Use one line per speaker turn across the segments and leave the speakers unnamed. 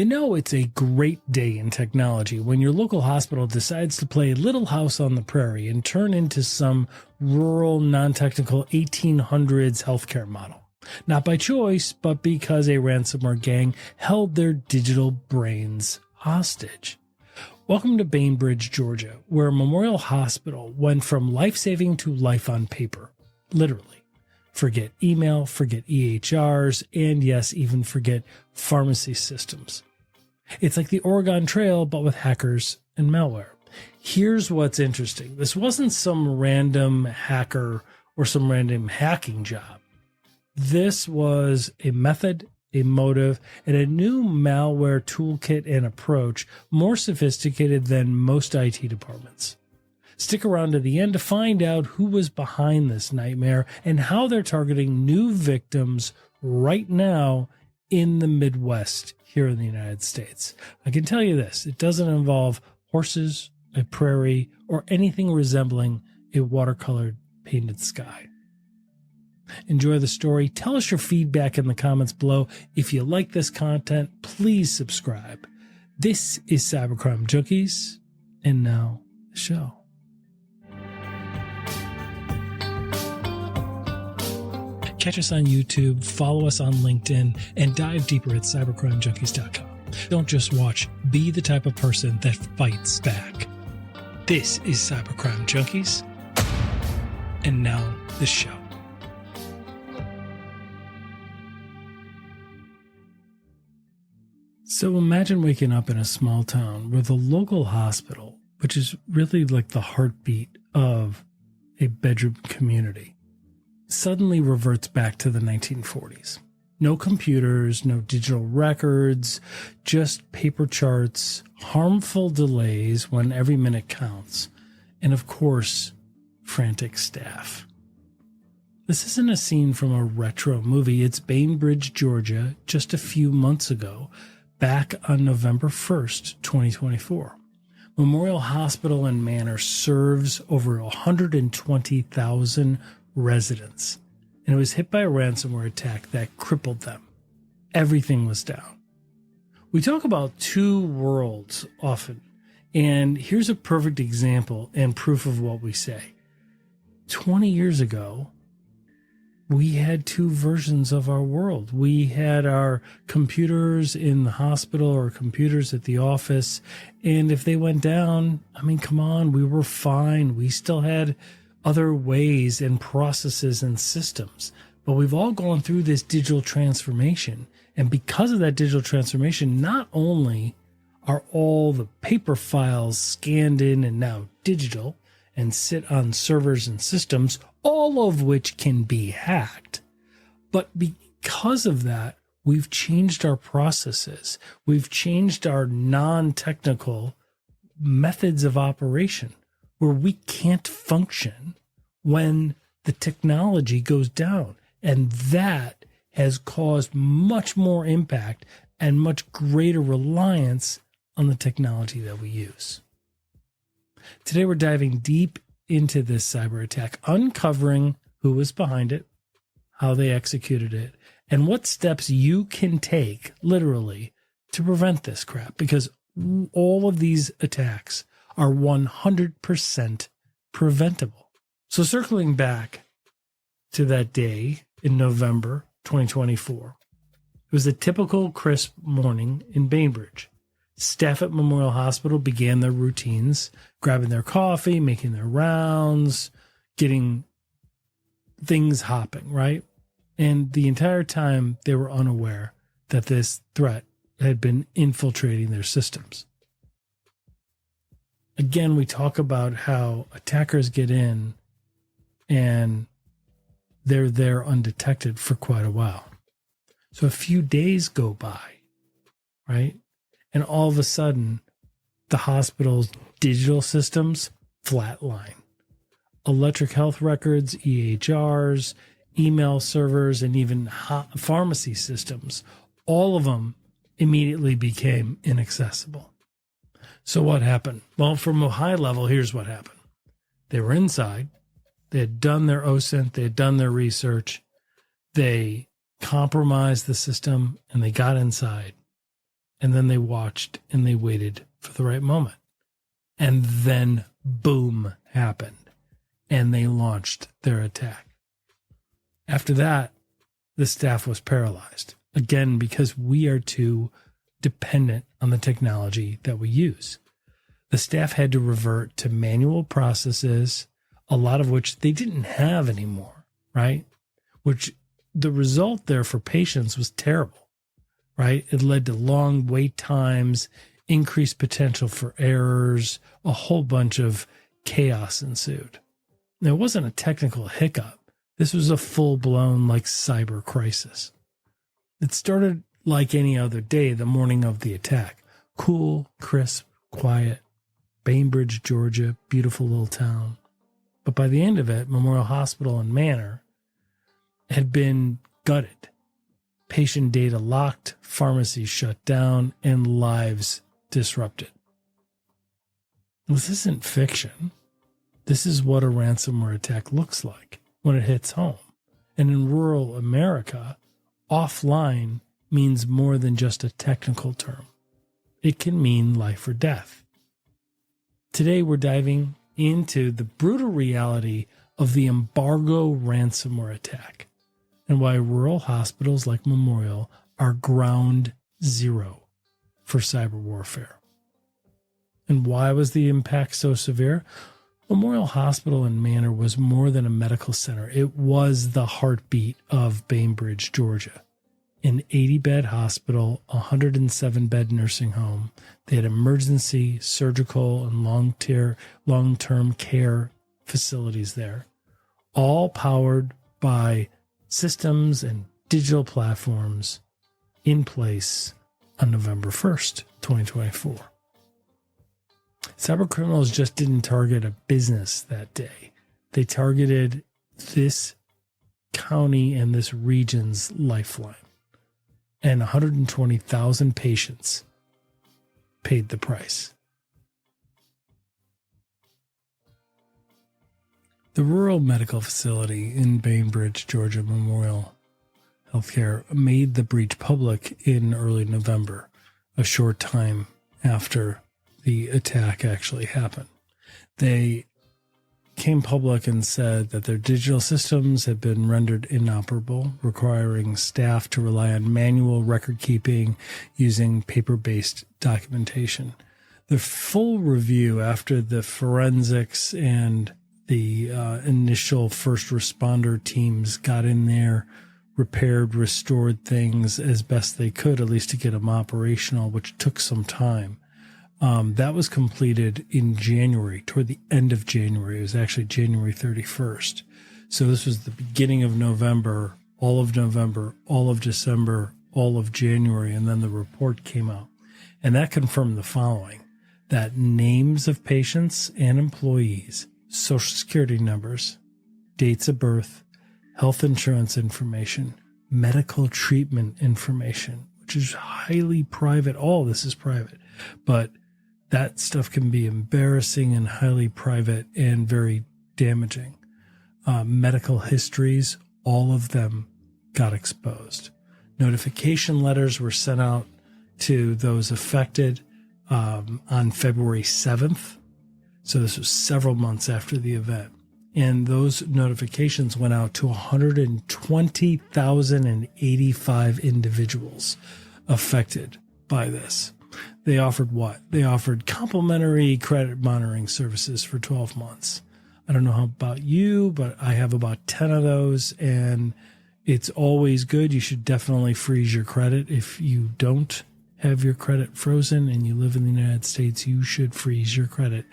You know it's a great day in technology when your local hospital decides to play Little House on the Prairie and turn into some rural, non-technical 1800s healthcare model. Not by choice, but because a ransomware gang held their digital brains hostage. Welcome to Bainbridge, Georgia, where Memorial Hospital went from life-saving to life on paper. Literally. Forget email, forget EHRs, and yes, even forget pharmacy systems. It's like the Oregon Trail, but with hackers and malware. Here's what's interesting. This wasn't some random hacker or some random hacking job. This was a method, a motive, and a new malware toolkit and approach more sophisticated than most IT departments. Stick around to the end to find out who was behind this nightmare and how they're targeting new victims right now in the Midwest here in the United States. I can tell you this, it doesn't involve horses, a prairie, or anything resembling a watercolored painted sky. Enjoy the story. Tell us your feedback in the comments below. If you like this content, please subscribe. This is Cybercrime Junkies, and now the show. Catch us on YouTube, follow us on LinkedIn, and dive deeper at cybercrimejunkies.com. Don't just watch, be the type of person that fights back. This is Cybercrime Junkies, and now the show. So imagine waking up in a small town where the local hospital, which is really like the heartbeat of a bedroom community, suddenly reverts back to the 1940s. No computers, no digital records, just paper charts, harmful delays when every minute counts, and of course, frantic staff. This isn't a scene from a retro movie. It's Bainbridge, Georgia, just a few months ago, back on November 1st, 2024. Memorial Hospital and Manor serves over 120,000 residents, and it was hit by a ransomware attack that crippled them. Everything was down. We talk about two worlds often, and here's a perfect example and proof of what we say. 20 years ago, we had two versions of our world. We had our computers in the hospital or computers at the office, and if they went down, I mean, come on, we were fine. We still had other ways and processes and systems. But we've all gone through this digital transformation. And because of that digital transformation, not only are all the paper files scanned in and now digital and sit on servers and systems, all of which can be hacked, but because of that, we've changed our processes. We've changed our non-technical methods of operation, where we can't function when the technology goes down. And that has caused much more impact and much greater reliance on the technology that we use. Today, we're diving deep into this cyber attack, uncovering who was behind it, how they executed it, and what steps you can take, literally, to prevent this crap. Because all of these attacks are 100% preventable. So circling back to that day in November 2024, it was a typical crisp morning in Bainbridge. Staff at Memorial Hospital began their routines, grabbing their coffee, making their rounds, getting things hopping, right? And the entire time they were unaware that this threat had been infiltrating their systems. Again, we talk about how attackers get in and they're there undetected for quite a while. So a few days go by, right? And all of a sudden, the hospital's digital systems flatline. Electric health records, EHRs, email servers, and even pharmacy systems, all of them immediately became inaccessible. So what happened? Well, from a high level, here's what happened. They were inside. They had done their OSINT. They had done their research. They compromised the system, and they got inside. And then they watched and they waited for the right moment. And then boom happened. And they launched their attack. After that, the staff was paralyzed. Again, because we are too dependent on the technology that we use. The staff had to revert to manual processes, a lot of which they didn't have anymore, right? Which the result there for patients was terrible, right? It led to long wait times, increased potential for errors, a whole bunch of chaos ensued. Now, it wasn't a technical hiccup. This was a full-blown, cyber crisis. It started like any other day, the morning of the attack. Cool, crisp, quiet. Bainbridge, Georgia, beautiful little town. But by the end of it, Memorial Hospital and Manor had been gutted. Patient data locked, pharmacies shut down, and lives disrupted. This isn't fiction. This is what a ransomware attack looks like when it hits home. And in rural America, offline means more than just a technical term. It can mean life or death. Today, we're diving into the brutal reality of the Embargo ransomware attack and why rural hospitals like Memorial are ground zero for cyber warfare. And why was the impact so severe? Memorial Hospital and Manor was more than a medical center. It was the heartbeat of Bainbridge, Georgia. An 80-bed hospital, a 107-bed nursing home. They had emergency, surgical, and long-term care facilities there, all powered by systems and digital platforms in place on November 1st, 2024. Cybercriminals just didn't target a business that day. They targeted this county and this region's lifeline. And 120,000 patients paid the price. The rural medical facility in Bainbridge, Georgia, Memorial Healthcare made the breach public in early November, a short time after the attack actually happened. They came public and said that their digital systems had been rendered inoperable, requiring staff to rely on manual record keeping using paper-based documentation. The full review after the forensics and the initial first responder teams got in there, repaired, restored things as best they could, at least to get them operational, which took some time. That was completed in January, toward the end of January. It was actually January 31st. So this was the beginning of November, all of December, all of January, and then the report came out. And that confirmed the following, that names of patients and employees, social security numbers, dates of birth, health insurance information, medical treatment information, which is highly private. All this is private, but that stuff can be embarrassing and highly private and very damaging. Medical histories, all of them got exposed. Notification letters were sent out to those affected on February 7th. So this was several months after the event. And those notifications went out to 120,085 individuals affected by this. They offered what? They offered complimentary credit monitoring services for 12 months. I don't know how about you, but I have about 10 of those, and it's always good. You should definitely freeze your credit. If you don't have your credit frozen and you live in the United States, you should freeze your credit.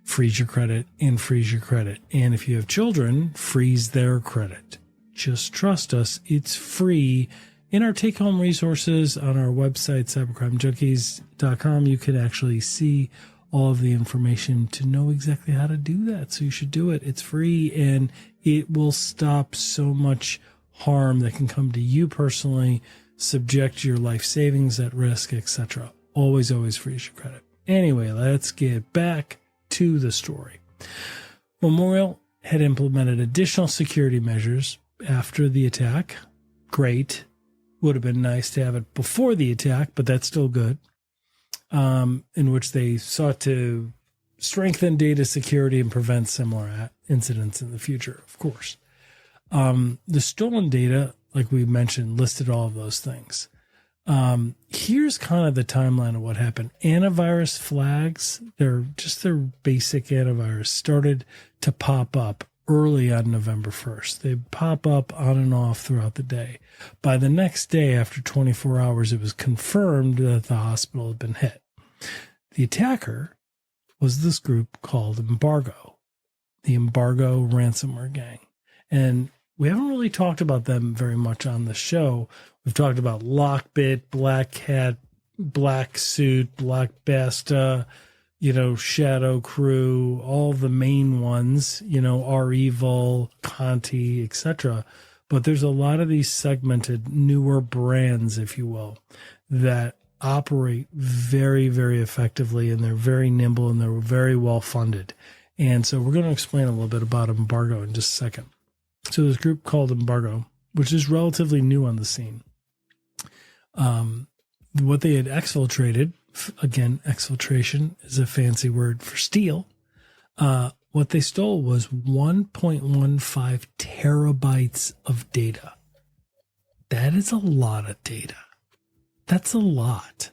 Freeze your credit and freeze your credit. And if you have children, freeze their credit. Just trust us. It's free. In our take-home resources on our website, cybercrimejunkies.com, you can actually see all of the information to know exactly how to do that. So you should do it. It's free, and it will stop so much harm that can come to you personally, subject your life savings at risk, etc. Always freeze your credit. Anyway, let's get back to the story. Memorial had implemented additional security measures after the attack. Great. Would have been nice to have it before the attack, but that's still good. In which they sought to strengthen data security and prevent similar incidents in the future, of course. The stolen data, like we mentioned, listed all of those things. Here's kind of the timeline of what happened. Antivirus flags, their basic antivirus, started to pop up early on November 1st. They pop up on and off throughout the day. By the next day, after 24 hours, it was confirmed that the hospital had been hit. The attacker was this group called Embargo, the Embargo ransomware gang. And we haven't really talked about them very much on the show. We've talked about Lockbit, Black Hat, Black Suit, Black Basta, Shadow Crew, all the main ones, R-Evil, Conti, etc. But there's a lot of these segmented newer brands, if you will, that operate very, very effectively, and they're very nimble and they're very well funded. And so we're going to explain a little bit about Embargo in just a second. So this group called Embargo, which is relatively new on the scene. What they had exfiltrated, again, exfiltration is a fancy word for steal. What they stole was 1.15 terabytes of data. That is a lot of data. That's a lot.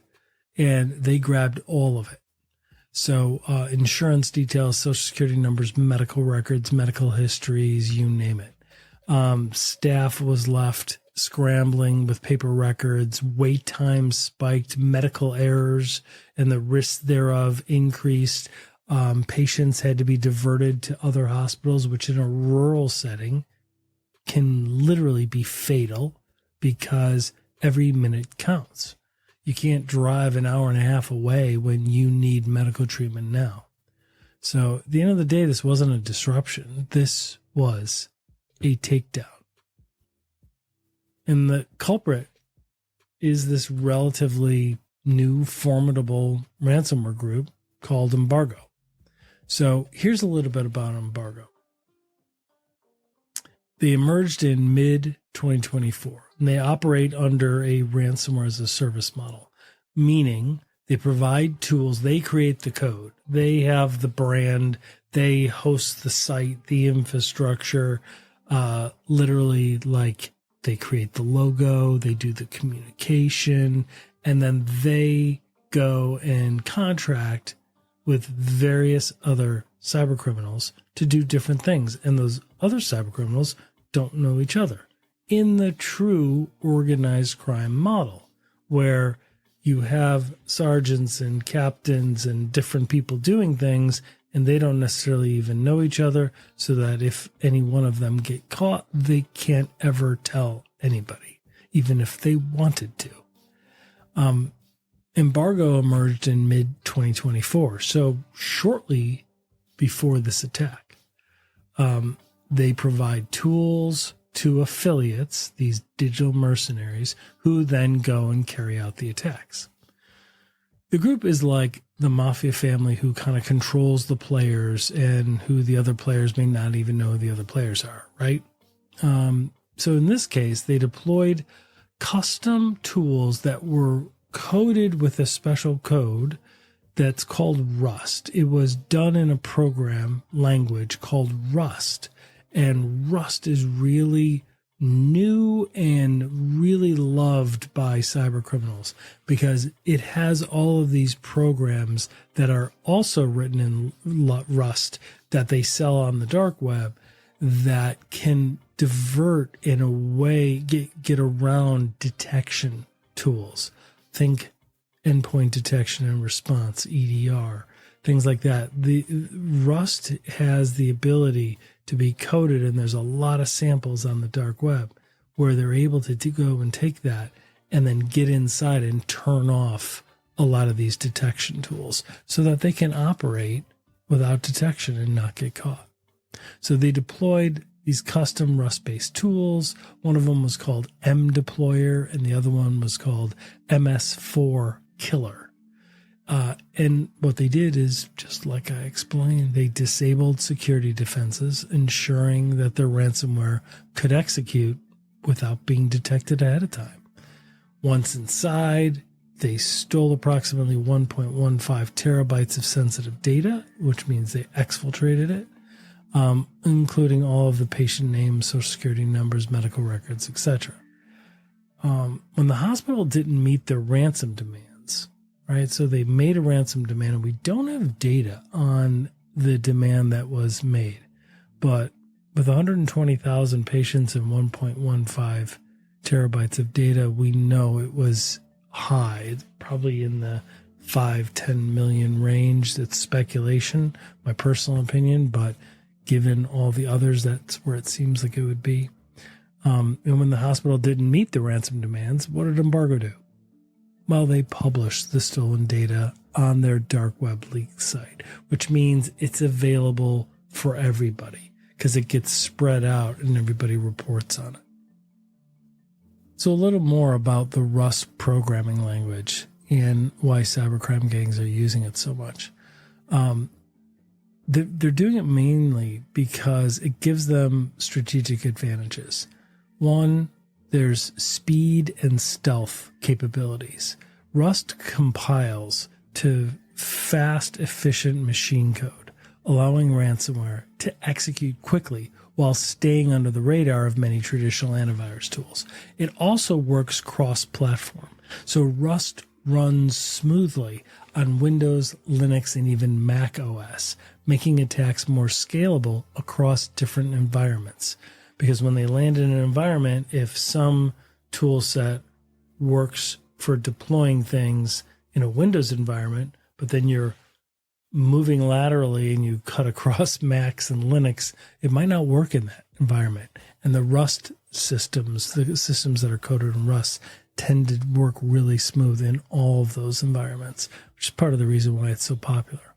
And they grabbed all of it. So insurance details, social security numbers, medical records, medical histories, you name it. Staff was left scrambling with paper records, wait times spiked, medical errors and the risks thereof increased. Patients had to be diverted to other hospitals, which in a rural setting can literally be fatal because every minute counts. You can't drive an hour and a half away when you need medical treatment now. So at the end of the day, this wasn't a disruption. This was a takedown. And the culprit is this relatively new, formidable ransomware group called Embargo. So here's a little bit about Embargo. They emerged in mid-2024, and they operate under a ransomware as a service model, meaning they provide tools, they create the code, they have the brand, they host the site, the infrastructure, literally like they create the logo, they do the communication, and then they go and contract with various other cyber criminals to do different things. And those other cyber criminals don't know each other in the true organized crime model, where you have sergeants and captains and different people doing things, and they don't necessarily even know each other, so that if any one of them get caught, they can't ever tell anybody, even if they wanted to. Embargo emerged in mid-2024, so shortly before this attack. They provide tools to affiliates, these digital mercenaries, who then go and carry out the attacks. The group is like the mafia family who kind of controls the players and who the other players may not even know who the other players are, right? So in this case, they deployed custom tools that were coded with a special code that's called Rust. It was done in a program language called Rust. And Rust is really new and really loved by cyber criminals because it has all of these programs that are also written in Rust that they sell on the dark web that can divert in a way, get around detection tools. Think endpoint detection and response, EDR, things like that. The Rust has the ability to be coded, and there's a lot of samples on the dark web where they're able to go and take that and then get inside and turn off a lot of these detection tools so that they can operate without detection and not get caught. So they deployed these custom Rust-based tools. One of them was called mDeployer, and the other one was called MS4 Killer. And what they did is, just like I explained, they disabled security defenses, ensuring that their ransomware could execute without being detected ahead of time. Once inside, they stole approximately 1.15 terabytes of sensitive data, which means they exfiltrated it, including all of the patient names, social security numbers, medical records, etc. When the hospital didn't meet their ransom demands, right? So they made a ransom demand, and we don't have data on the demand that was made. But with 120,000 patients and 1.15 terabytes of data, we know it was high, probably in the 5-10 million range. That's speculation, my personal opinion, but given all the others, that's where it seems like it would be. And when the hospital didn't meet the ransom demands, what did Embargo do? Well, they published the stolen data on their dark web leak site, which means it's available for everybody because it gets spread out and everybody reports on it. So a little more about the Rust programming language and why cybercrime gangs are using it so much. They're doing it mainly because it gives them strategic advantages. One, there's speed and stealth capabilities. Rust compiles to fast, efficient machine code, allowing ransomware to execute quickly while staying under the radar of many traditional antivirus tools. It also works cross-platform. So Rust runs smoothly on Windows, Linux, and even Mac OS, making attacks more scalable across different environments. Because when they land in an environment, if some tool set works for deploying things in a Windows environment, but then you're moving laterally and you cut across Macs and Linux, it might not work in that environment. And the Rust systems, the systems that are coded in Rust, tend to work really smooth in all of those environments, which is part of the reason why it's so popular.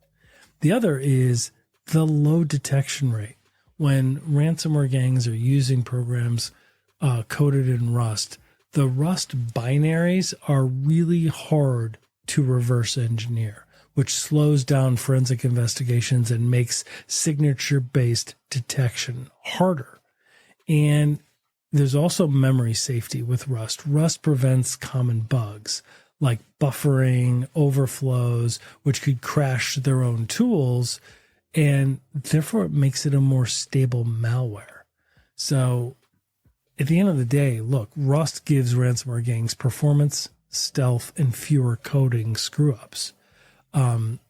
The other is the low detection rate. When ransomware gangs are using programs coded in Rust, the Rust binaries are really hard to reverse engineer, which slows down forensic investigations and makes signature-based detection harder. And there's also memory safety with Rust. Rust prevents common bugs like buffering, overflows, which could crash their own tools, and therefore it makes it a more stable malware. So at the end of the day, look, Rust gives ransomware gangs performance, stealth, and fewer coding screw-ups.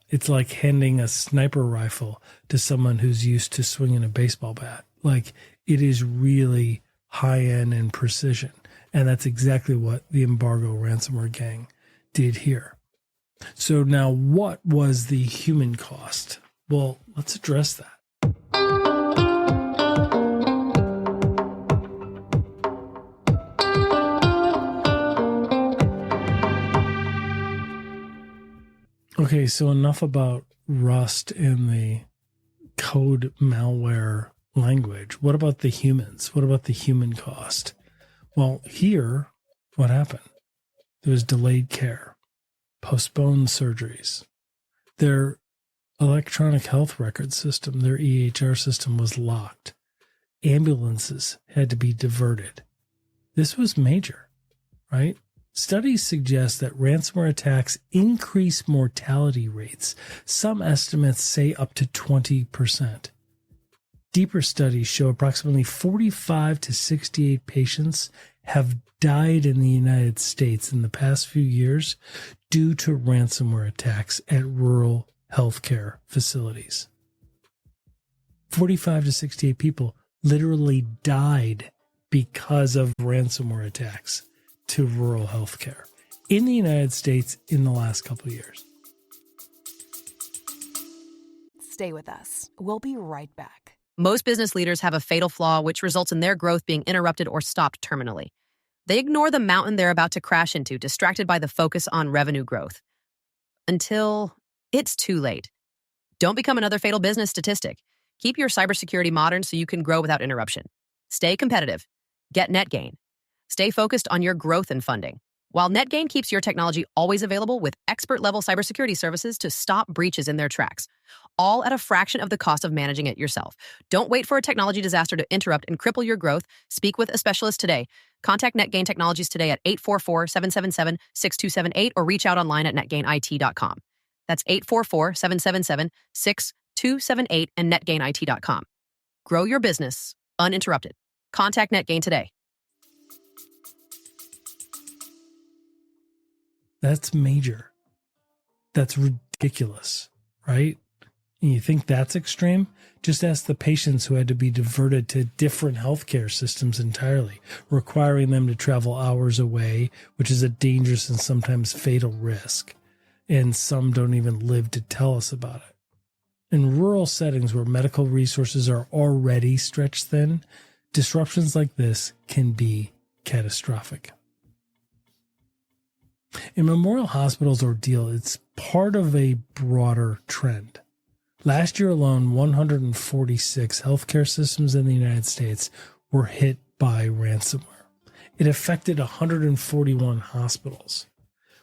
It's like handing a sniper rifle to someone who's used to swinging a baseball bat. Like, it is really high-end and precision. And that's exactly what the Embargo ransomware gang did here. So now, what was the human cost? Well, let's address that. Okay, so enough about Rust and the code malware language. What about the humans? What about the human cost? Well, here, what happened? There was delayed care, postponed surgeries. Their electronic health record system, their EHR system, was locked. Ambulances had to be diverted. This was major, right? Studies suggest that ransomware attacks increase mortality rates. Some estimates say up to 20%. Deeper studies show approximately 45 to 68 patients have died in the United States in the past few years due to ransomware attacks at rural healthcare facilities. 45 to 68 people literally died because of ransomware attacks to rural healthcare in the United States in the last couple of years.
Stay with us. We'll be right back.
Most business leaders have a fatal flaw which results in their growth being interrupted or stopped terminally. They ignore the mountain they're about to crash into, distracted by the focus on revenue growth. Until it's too late. Don't become another fatal business statistic. Keep your cybersecurity modern so you can grow without interruption. Stay competitive. Get net gain. Stay focused on your growth and funding. while NetGain keeps your technology always available with expert-level cybersecurity services to stop breaches in their tracks, all at a fraction of the cost of managing it yourself. Don't wait for a technology disaster to interrupt and cripple your growth. Speak with a specialist today. Contact NetGain Technologies today at 844-777-6278 or reach out online at netgainit.com. That's 844-777-6278 and netgainit.com. Grow your business uninterrupted. Contact NetGain today.
That's major. That's ridiculous, right? And you think that's extreme? Just ask the patients who had to be diverted to different healthcare systems entirely, requiring them to travel hours away, which is a dangerous and sometimes fatal risk. And some don't even live to tell us about it. In rural settings where medical resources are already stretched thin, disruptions like this can be catastrophic. In Memorial Hospital's ordeal, it's part of a broader trend. Last year alone, 146 healthcare systems in the United States were hit by ransomware. It affected 141 hospitals.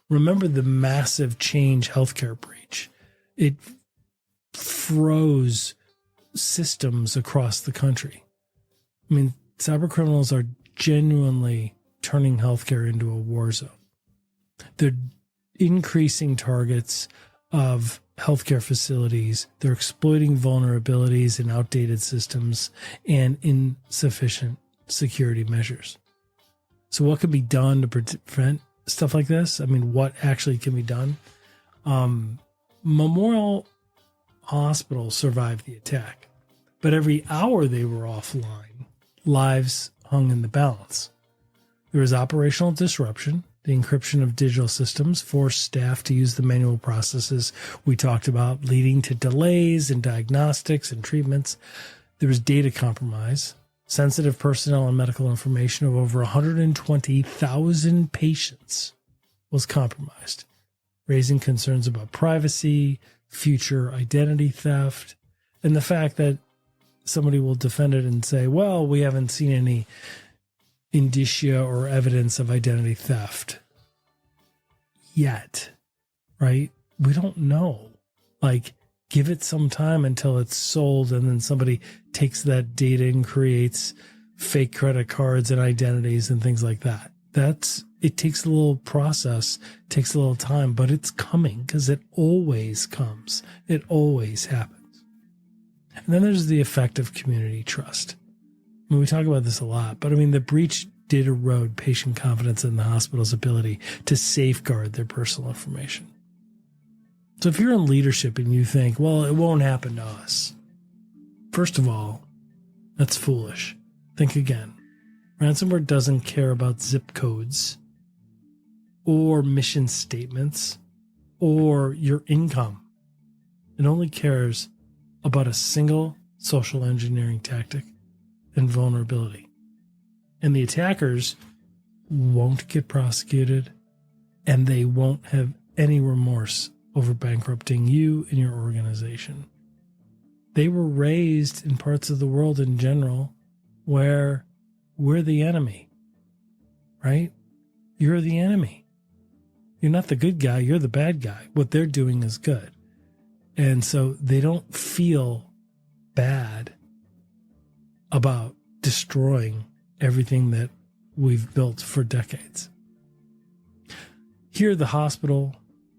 Remember the massive Change healthcare breach. It froze systems across the country. I mean, cybercriminals are genuinely turning healthcare into a war zone. They're increasing targets of healthcare facilities. They're exploiting vulnerabilities in outdated systems and insufficient security measures. So what can be done to prevent stuff like this? I mean, what actually can be done? Memorial Hospital survived the attack, but every hour they were offline, lives hung in the balance. There was operational disruption. The encryption of digital systems forced staff to use the manual processes we talked about, leading to delays in diagnostics and treatments. There was data compromise. Sensitive personnel and medical information of over 120,000 patients was compromised, raising concerns about privacy, future identity theft, and the fact that somebody will defend it and say, well, we haven't seen any indicia or evidence of identity theft yet, right? We don't know. Like, give it some time until it's sold and then somebody takes that data and creates fake credit cards and identities and things like that. It takes a little process, takes a little time, but it's coming because it always comes. It always happens. And then there's the effect of community trust. I mean, we talk about this a lot, but I mean, the breach did erode patient confidence in the hospital's ability to safeguard their personal information. So if you're in leadership and you think, well, it won't happen to us, first of all, that's foolish. Think again. Ransomware doesn't care about zip codes or mission statements or your income. It only cares about a single social engineering tactic and vulnerability. And the attackers won't get prosecuted, and they won't have any remorse over bankrupting you and your organization. They were raised in parts of the world in general where we're the enemy, right? You're the enemy. You're not the good guy, you're the bad guy. What they're doing is good. And so they don't feel bad about destroying everything that we've built for decades. Here, the hospital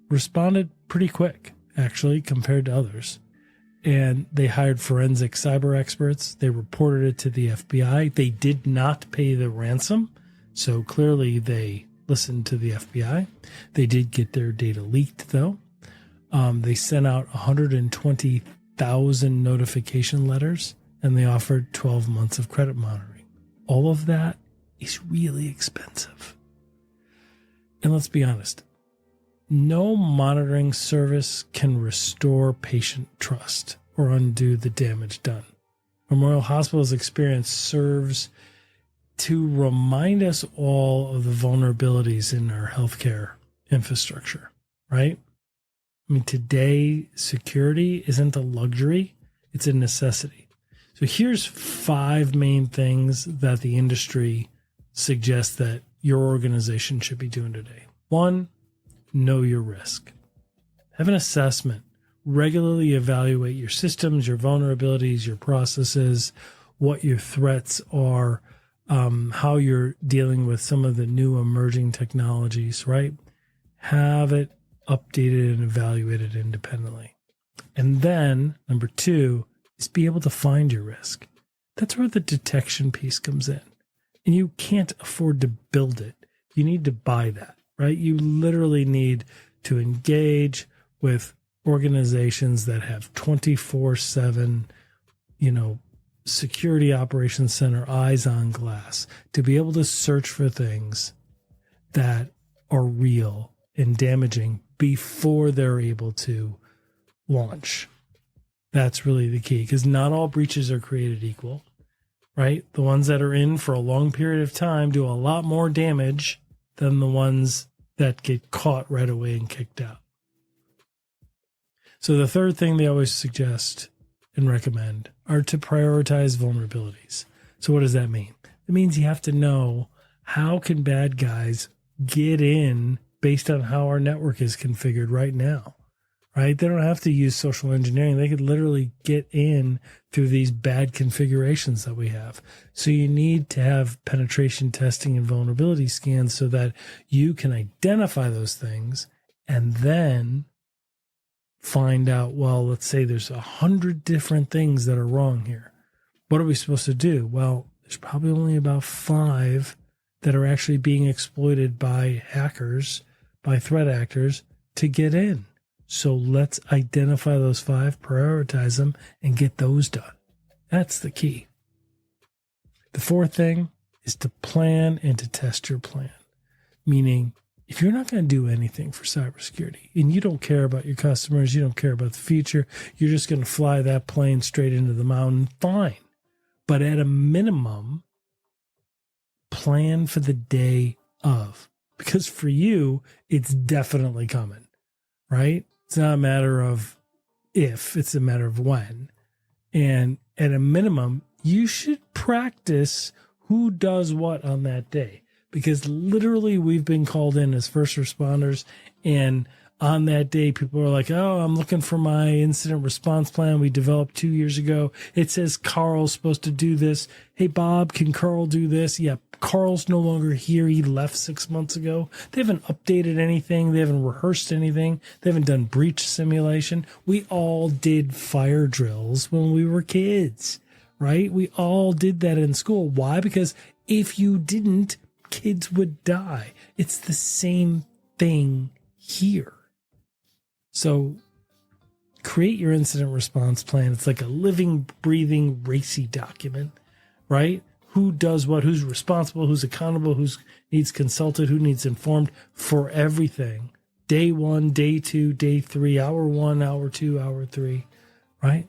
responded pretty quick, actually, compared to others. And they hired forensic cyber experts. They reported it to the FBI. They did not pay the ransom, so clearly they listened to the FBI. They did get their data leaked, though. They sent out 120,000 notification letters, and they offered 12 months of credit monitoring. All of that is really expensive. And let's be honest, no monitoring service can restore patient trust or undo the damage done. Memorial Hospital's experience serves to remind us all of the vulnerabilities in our healthcare infrastructure, right? I mean, today, security isn't a luxury, it's a necessity. So here's 5 main things that the industry suggests that your organization should be doing today. One, know your risk. Have an assessment. Regularly evaluate your systems, your vulnerabilities, your processes, what your threats are, how you're dealing with some of the new emerging technologies, right? Have it updated and evaluated independently. And then, number two, is be able to find your risk. That's where the detection piece comes in. And you can't afford to build it. You need to buy that, right? You literally need to engage with organizations that have 24/7, security operations center eyes on glass to be able to search for things that are real and damaging before they're able to launch. That's really the key, because not all breaches are created equal, right? The ones that are in for a long period of time do a lot more damage than the ones that get caught right away and kicked out. So the third thing they always suggest and recommend are to prioritize vulnerabilities. So what does that mean? It means you have to know, how can bad guys get in based on how our network is configured right now, right? They don't have to use social engineering. They could literally get in through these bad configurations that we have. So you need to have penetration testing and vulnerability scans so that you can identify those things and then find out, well, let's say there's 100 different things that are wrong here. What are we supposed to do? Well, there's probably only about 5 that are actually being exploited by hackers, by threat actors to get in. So let's identify those 5, prioritize them, and get those done. That's the key. The fourth thing is to plan and to test your plan, meaning if you're not going to do anything for cybersecurity and you don't care about your customers, you don't care about the future, you're just going to fly that plane straight into the mountain, fine. But at a minimum, plan for the day of. Because for you, it's definitely coming, right? It's not a matter of if, it's a matter of when. And at a minimum, you should practice who does what on that day. Because literally we've been called in as first responders, and on that day, people are like, oh, I'm looking for my incident response plan we developed 2 years ago. It says Carl's supposed to do this. Hey, Bob, can Carl do this? Yeah, Carl's no longer here. He left 6 months ago. They haven't updated anything. They haven't rehearsed anything. They haven't done breach simulation. We all did fire drills when we were kids, right? We all did that in school. Why? Because if you didn't, kids would die. It's the same thing here. So create your incident response plan. It's like a living, breathing, racy document, right? Who does what, who's responsible, who's accountable, who needs consulted, who needs informed for everything. Day 1, day 2, day 3, hour 1, hour 2, hour 3, right?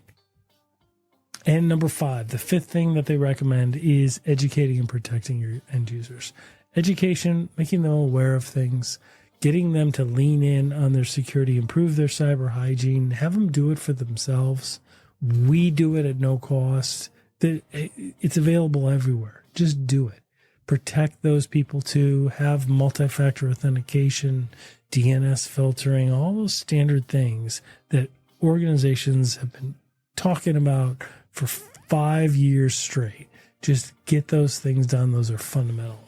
And number 5, the fifth thing that they recommend is educating and protecting your end users. Education, making them aware of things, getting them to lean in on their security, improve their cyber hygiene, have them do it for themselves. We do it at no cost. It's available everywhere. Just do it. Protect those people too. Have multi-factor authentication, DNS filtering, all those standard things that organizations have been talking about for 5 years straight. Just get those things done. Those are fundamental.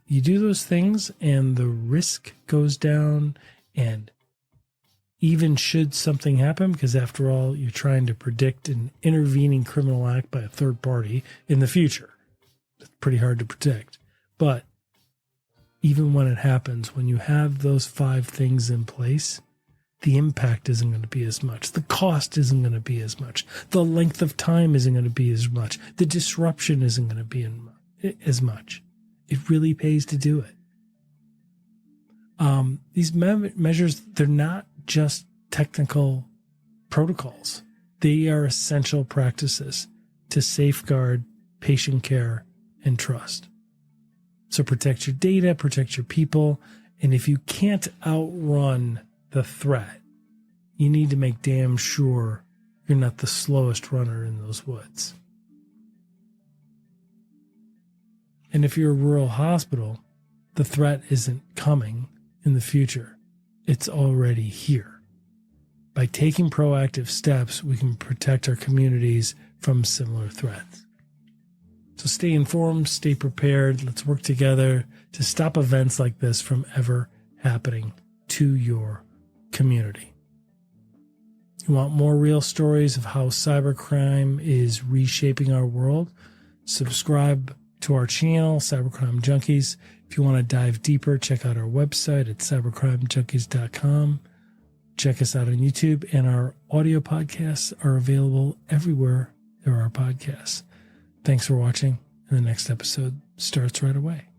You do those things and the risk goes down, and even should something happen, because after all, you're trying to predict an intervening criminal act by a third party in the future. It's pretty hard to predict. But even when it happens, when you have those 5 things in place, the impact isn't going to be as much. The cost isn't going to be as much. The length of time isn't going to be as much. The disruption isn't going to be as much. It really pays to do it. These measures, they're not just technical protocols. They are essential practices to safeguard patient care and trust. So protect your data, protect your people, and if you can't outrun the threat, you need to make damn sure you're not the slowest runner in those woods. And if you're a rural hospital, the threat isn't coming in the future. It's already here. By taking proactive steps, we can protect our communities from similar threats. So stay informed, stay prepared. Let's work together to stop events like this from ever happening to your community. You want more real stories of how cybercrime is reshaping our world? Subscribe to our channel, Cybercrime Junkies. If you want to dive deeper, check out our website at cybercrimejunkies.com. Check us out on YouTube, and our audio podcasts are available everywhere there are podcasts. Thanks for watching, and the next episode starts right away.